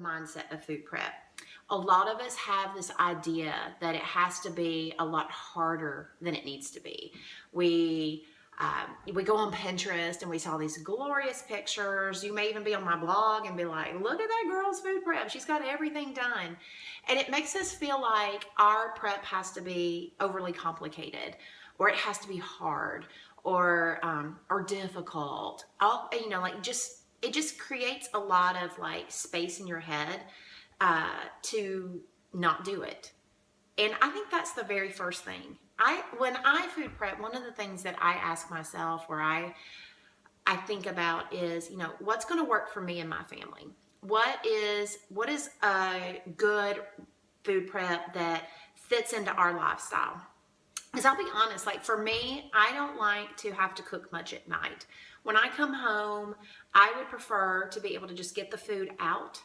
mindset of food prep. A lot of us have this idea that it has to be a lot harder than it needs to be. We go on Pinterest and we saw these glorious pictures. You may even be on my blog and be like, look at that girl's food prep. She's got everything done. And it makes us feel like our prep has to be overly complicated, or it has to be hard, or difficult. It just creates a lot of like space in your head to not do it. And I think that's the very first thing. When I food prep, one of the things that I ask myself, or I think about is, what's going to work for me and my family? What is a good food prep that fits into our lifestyle? Because I'll be honest, like for me, I don't like to have to cook much at night. When I come home, I would prefer to be able to just get the food out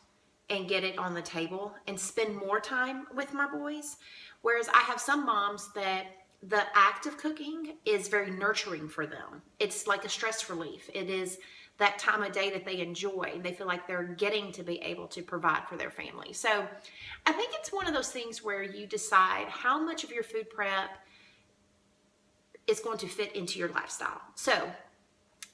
and get it on the table and spend more time with my boys. Whereas I have some moms that the act of cooking is very nurturing for them. It's like a stress relief. It is that time of day that they enjoy. They feel like they're getting to be able to provide for their family. So I think it's one of those things where you decide how much of your food prep is going to fit into your lifestyle. So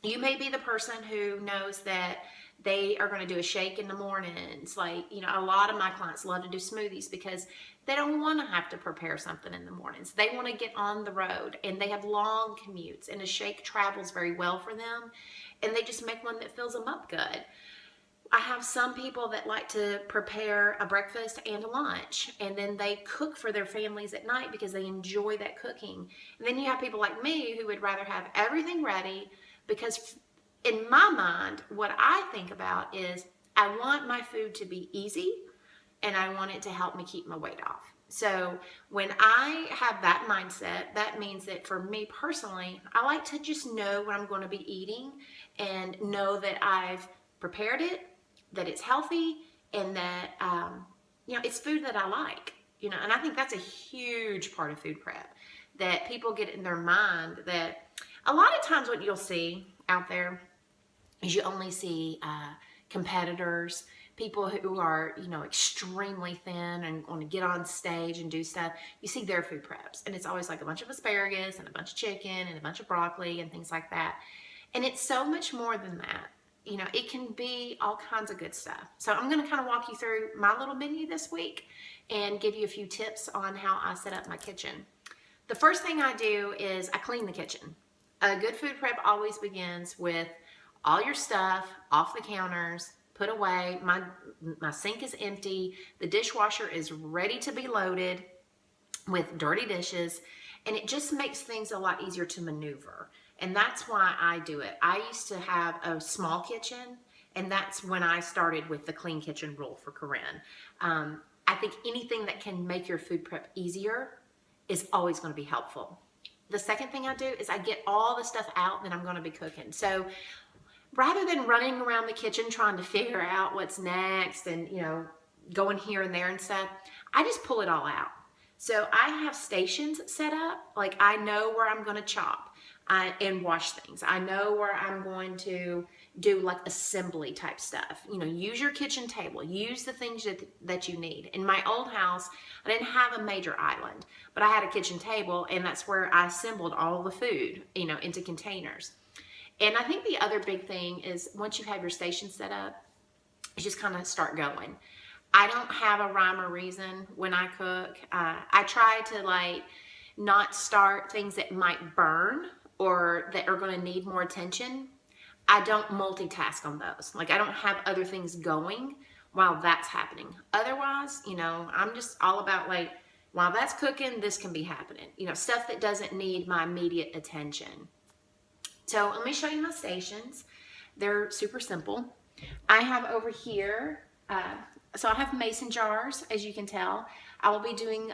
you may be the person who knows that they are going to do a shake in the mornings. Like, a lot of my clients love to do smoothies because they don't want to have to prepare something in the mornings. They want to get on the road, and they have long commutes, and a shake travels very well for them, and they just make one that fills them up good. I have some people that like to prepare a breakfast and a lunch, and then they cook for their families at night because they enjoy that cooking. And then you have people like me who would rather have everything ready, because in my mind, what I think about is I want my food to be easy, and I want it to help me keep my weight off. So when I have that mindset, that means that for me personally, I like to just know what I'm going to be eating and know that I've prepared it, that it's healthy, and that it's food that I like. And I think that's a huge part of food prep, that people get in their mind that a lot of times what you'll see out there is you only see competitors, people who are, extremely thin and want to get on stage and do stuff. You see their food preps, and it's always like a bunch of asparagus and a bunch of chicken and a bunch of broccoli and things like that. And it's so much more than that. It can be all kinds of good stuff. So I'm going to kind of walk you through my little menu this week and give you a few tips on how I set up my kitchen. The first thing I do is I clean the kitchen. A good food prep always begins with all your stuff off the counters, put away. My sink is empty. The dishwasher is ready to be loaded with dirty dishes, and it just makes things a lot easier to maneuver. And that's why I do it. I used to have a small kitchen, and that's when I started with the clean kitchen rule for Corinne. I think anything that can make your food prep easier is always going to be helpful. The second thing I do is I get all the stuff out that I'm going to be cooking. So rather than running around the kitchen trying to figure out what's next and, going here and there and stuff, I just pull it all out. So I have stations set up. Like, I know where I'm going to chop and wash things. I know where I'm going to do like assembly type stuff. Use your kitchen table. Use the things that you need. In my old house, I didn't have a major island, but I had a kitchen table, and that's where I assembled all the food, into containers. And I think the other big thing is once you have your station set up, you just kind of start going. I don't have a rhyme or reason when I cook. I try to not start things that might burn or that are going to need more attention. I don't multitask on those. I don't have other things going while that's happening. Otherwise, I'm just all about while that's cooking, this can be happening. Stuff that doesn't need my immediate attention. So let me show you my stations. They're super simple. I have over here, so I have mason jars, as you can tell. I will be doing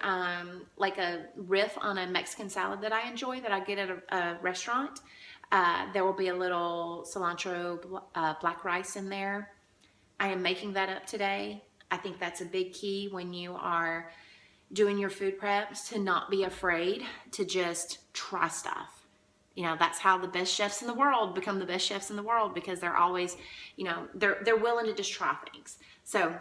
like a riff on a Mexican salad that I enjoy that I get at a restaurant. There will be a little cilantro black rice in there. I am making that up today. I think that's a big key when you are doing your food preps, to not be afraid to just try stuff. That's how the best chefs in the world become the best chefs in the world, because they're always, they're willing to just try things. So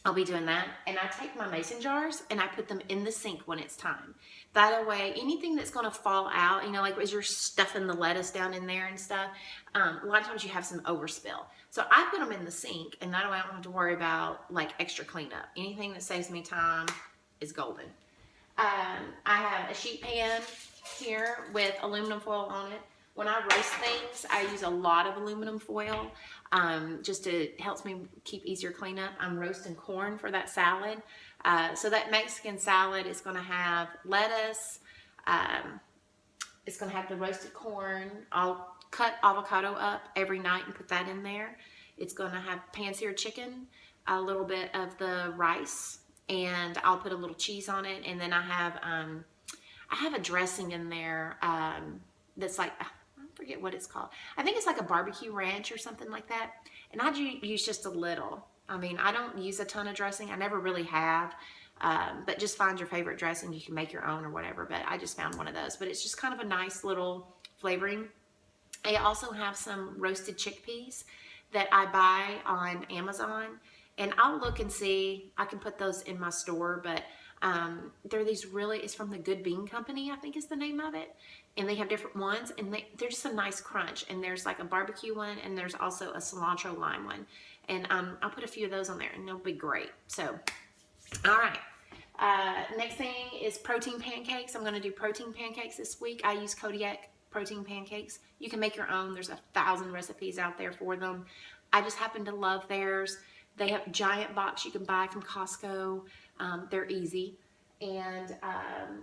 I'll be doing that. And I take my mason jars and I put them in the sink when it's time. That way, anything that's going to fall out, like as you're stuffing the lettuce down in there and stuff, a lot of times you have some overspill. So I put them in the sink, and that way I don't have to worry about like extra cleanup. Anything that saves me time is golden. I have a sheet pan here with aluminum foil on it. When I roast things, I use a lot of aluminum foil, just to helps me keep easier cleanup. I'm roasting corn for that salad. So that Mexican salad is going to have lettuce. It's going to have the roasted corn. I'll cut avocado up every night and put that in there. It's going to have pan-seared chicken, a little bit of the rice, and I'll put a little cheese on it. And then I have a dressing in there that's like, I forget what it's called. I think it's like a barbecue ranch or something like that. And I use just a little. I mean, I don't use a ton of dressing. I never really have. But just find your favorite dressing. You can make your own or whatever. But I just found one of those. But it's just kind of a nice little flavoring. I also have some roasted chickpeas that I buy on Amazon. And I'll look and see. I can put those in my store. But they're these really, it's from the Good Bean Company, I think is the name of it. And they have different ones, and they're just a nice crunch. And there's like a barbecue one, and there's also a cilantro lime one. And I'll put a few of those on there, and they'll be great. So, all right. Next thing is protein pancakes. I'm going to do protein pancakes this week. I use Kodiak protein pancakes. You can make your own. There's 1,000 recipes out there for them. I just happen to love theirs. They have giant box you can buy from Costco. They're easy. And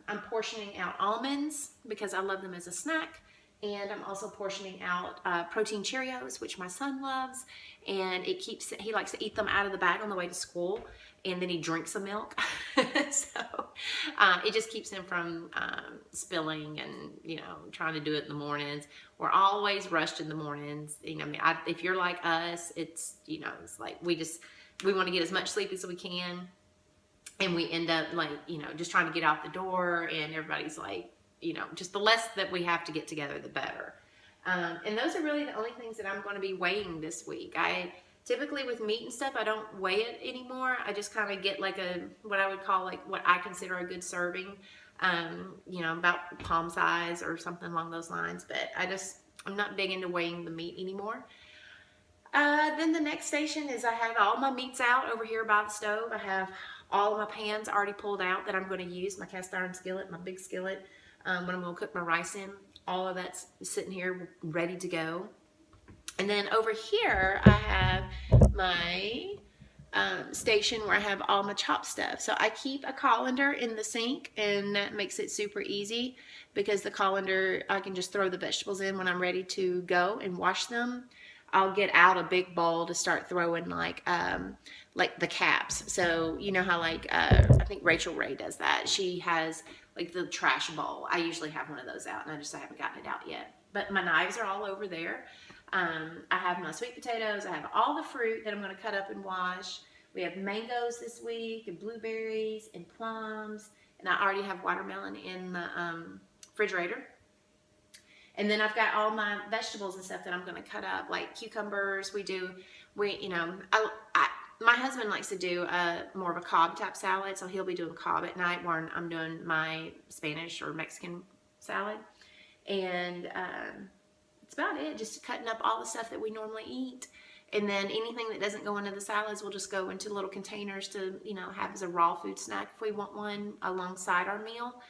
I'm portioning out almonds because I love them as a snack. And I'm also portioning out protein Cheerios, which my son loves. And he likes to eat them out of the bag on the way to school. And then he drinks the milk. So it just keeps him from spilling and, trying to do it in the mornings. We're always rushed in the mornings. If you're like us, it's like we want to get as much sleep as we can. And we end up just trying to get out the door, and everybody's like, just the less that we have to get together, the better. And those are really the only things that I'm going to be weighing this week. I typically, with meat and stuff, I don't weigh it anymore. I just kind of get like what I would call like what I consider a good serving, about palm size or something along those lines. But I'm not big into weighing the meat anymore. Then the next station is I have all my meats out over here by the stove. I have all of my pans already pulled out that I'm going to use, my cast iron skillet, my big skillet, when I'm going to cook my rice in. All of that's sitting here ready to go. And then over here, I have my station where I have all my chopped stuff. So I keep a colander in the sink, and that makes it super easy because the colander, I can just throw the vegetables in when I'm ready to go and wash them. I'll get out a big bowl to start throwing like the caps. So you know how I think Rachel Ray does that. She has like the trash bowl. I usually have one of those out, and I haven't gotten it out yet. But my knives are all over there. I have my sweet potatoes. I have all the fruit that I'm going to cut up and wash. We have mangoes this week, and blueberries, and plums. And I already have watermelon in the refrigerator. And then I've got all my vegetables and stuff that I'm going to cut up, like cucumbers. My husband likes to do more of a Cobb type salad, so he'll be doing Cobb at night while I'm doing my Spanish or Mexican salad. And that's about it, just cutting up all the stuff that we normally eat. And then anything that doesn't go into the salads will just go into little containers to, have as a raw food snack if we want one alongside our meal.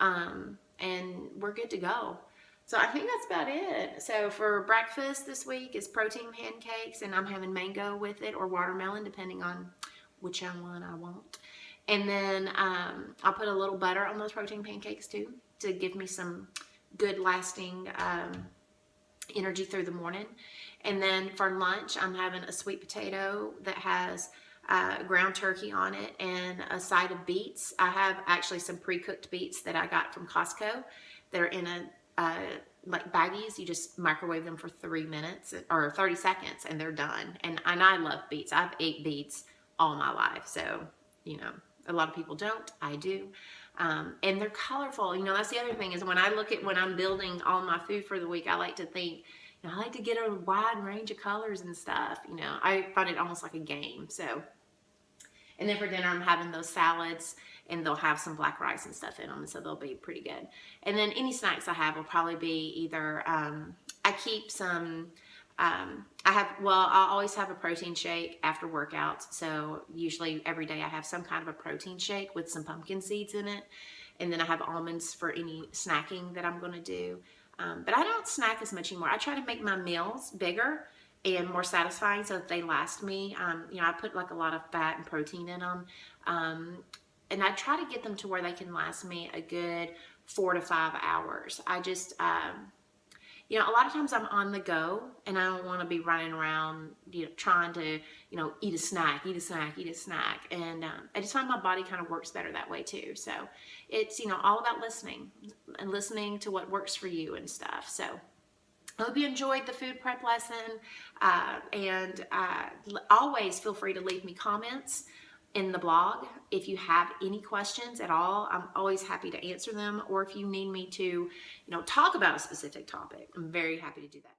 And we're good to go. So I think that's about it. So for breakfast this week is protein pancakes, and I'm having mango with it or watermelon, depending on which one I want. And then I'll put a little butter on those protein pancakes too to give me some good lasting energy through the morning. And then for lunch, I'm having a sweet potato that has ground turkey on it and a side of beets. I have actually some pre-cooked beets that I got from Costco. They're in like baggies. You just microwave them for 3 minutes or 30 seconds and they're done. And I love beets. I've ate beets all my life. So, a lot of people don't. I do. And they're colorful. That's the other thing is when I'm building all my food for the week, I like to think, I like to get a wide range of colors and stuff. I find it almost like a game. So, And then for dinner, I'm having those salads, and they'll have some black rice and stuff in them, so they'll be pretty good. And then any snacks I have will probably be either, I keep some, I always have a protein shake after workouts. So usually every day I have some kind of a protein shake with some pumpkin seeds in it. And then I have almonds for any snacking that I'm going to do. But I don't snack as much anymore. I try to make my meals bigger and more satisfying so that they last me. I put like a lot of fat and protein in them. And I try to get them to where they can last me a good 4 to 5 hours. I just, a lot of times I'm on the go and I don't want to be running around, trying to, eat a snack. And I just find my body kind of works better that way too. So it's, all about listening and listening to what works for you and stuff. So I hope you enjoyed the food prep lesson. And always feel free to leave me comments in the blog. If you have any questions at all, I'm always happy to answer them. Or if you need me to, talk about a specific topic, I'm very happy to do that.